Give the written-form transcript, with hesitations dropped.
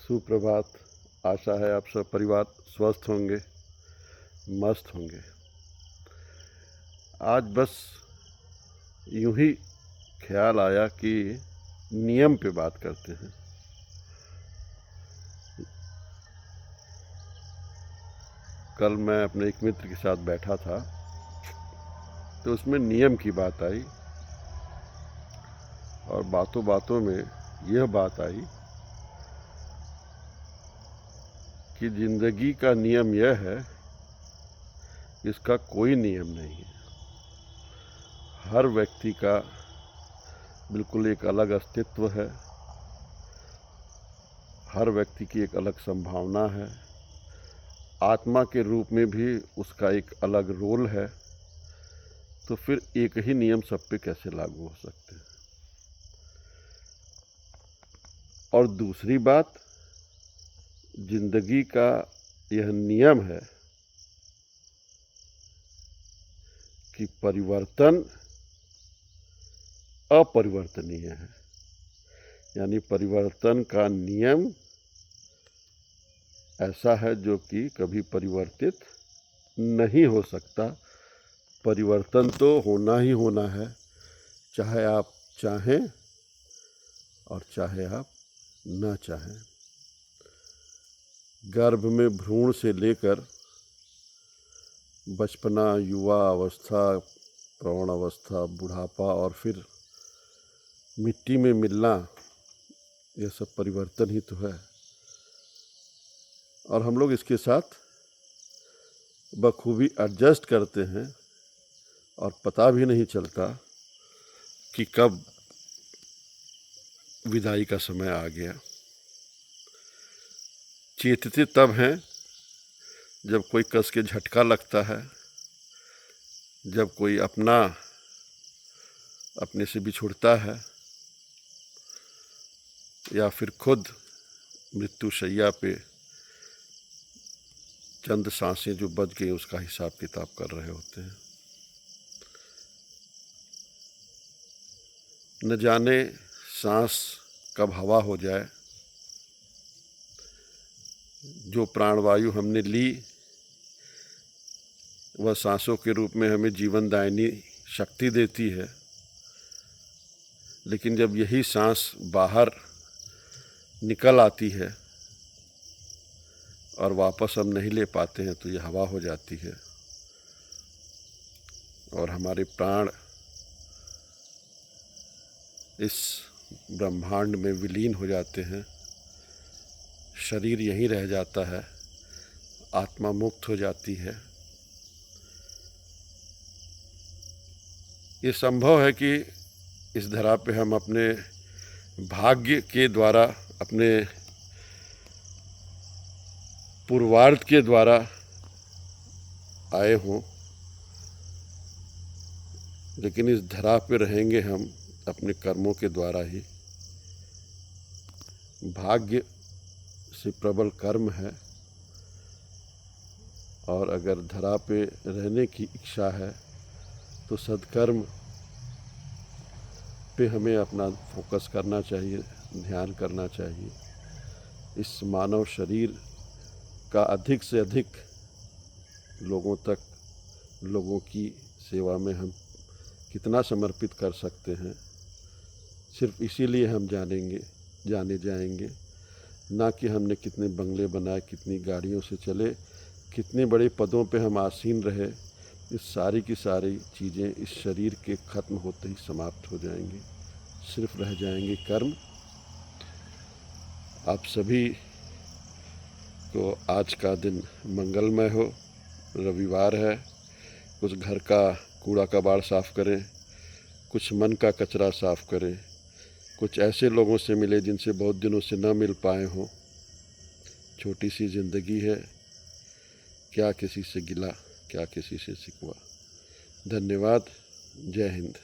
सुप्रभात। आशा है आप सब परिवार स्वस्थ होंगे, मस्त होंगे। आज बस यूं ही ख्याल आया कि नियम पे बात करते हैं। कल मैं अपने एक मित्र के साथ बैठा था तो उसमें नियम की बात आई और बातों बातों में यह बात आई कि ज़िंदगी का नियम यह है, इसका कोई नियम नहीं है। हर व्यक्ति का बिल्कुल एक अलग अस्तित्व है, हर व्यक्ति की एक अलग संभावना है, आत्मा के रूप में भी उसका एक अलग रोल है। तो फिर एक ही नियम सब पे कैसे लागू हो सकते हैं? और दूसरी बात, जिंदगी का यह नियम है कि परिवर्तन अपरिवर्तनीय है। यानी परिवर्तन का नियम ऐसा है जो कि कभी परिवर्तित नहीं हो सकता। परिवर्तन तो होना ही होना है, चाहे आप चाहें और चाहे आप न चाहें। गर्भ में भ्रूण से लेकर बचपना, युवा अवस्था, प्रौढ़ अवस्था, बुढ़ापा और फिर मिट्टी में मिलना, यह सब परिवर्तन ही तो है। और हम लोग इसके साथ बखूबी एडजस्ट करते हैं और पता भी नहीं चलता कि कब विदाई का समय आ गया। चेतते तब हैं जब कोई कस के झटका लगता है, जब कोई अपना अपने से बिछुड़ता है या फिर खुद मृत्यु शैया पे चंद सांसें जो बच गई उसका हिसाब किताब कर रहे होते हैं। न जाने सांस कब हवा हो जाए। जो प्राणवायु हमने ली वह सांसों के रूप में हमें जीवनदायिनी शक्ति देती है, लेकिन जब यही सांस बाहर निकल आती है और वापस हम नहीं ले पाते हैं तो यह हवा हो जाती है और हमारे प्राण इस ब्रह्मांड में विलीन हो जाते हैं। शरीर यहीं रह जाता है, आत्मा मुक्त हो जाती है। ये संभव है कि इस धरा पे हम अपने भाग्य के द्वारा, अपने पूर्वार्ध के द्वारा आए हों, लेकिन इस धरा पे रहेंगे हम अपने कर्मों के द्वारा ही। भाग्य से प्रबल कर्म है और अगर धरा पे रहने की इच्छा है तो सद्कर्म पे हमें अपना फोकस करना चाहिए, ध्यान करना चाहिए। इस मानव शरीर का अधिक से अधिक लोगों तक, लोगों की सेवा में हम कितना समर्पित कर सकते हैं, सिर्फ इसीलिए हम जाने जाएंगे। ना कि हमने कितने बंगले बनाए, कितनी गाड़ियों से चले, कितने बड़े पदों पे हम आसीन रहे। इस सारी की सारी चीज़ें इस शरीर के ख़त्म होते ही समाप्त हो जाएंगी, सिर्फ रह जाएंगे कर्म। आप सभी को आज का दिन मंगलमय हो। रविवार है, कुछ घर का कूड़ा कबाड़ साफ़ करें, कुछ मन का कचरा साफ़ करें, कुछ ऐसे लोगों से मिले जिनसे बहुत दिनों से न मिल पाए हों। छोटी सी ज़िंदगी है, क्या किसी से गिला, क्या किसी से शिकवा। धन्यवाद। जय हिंद।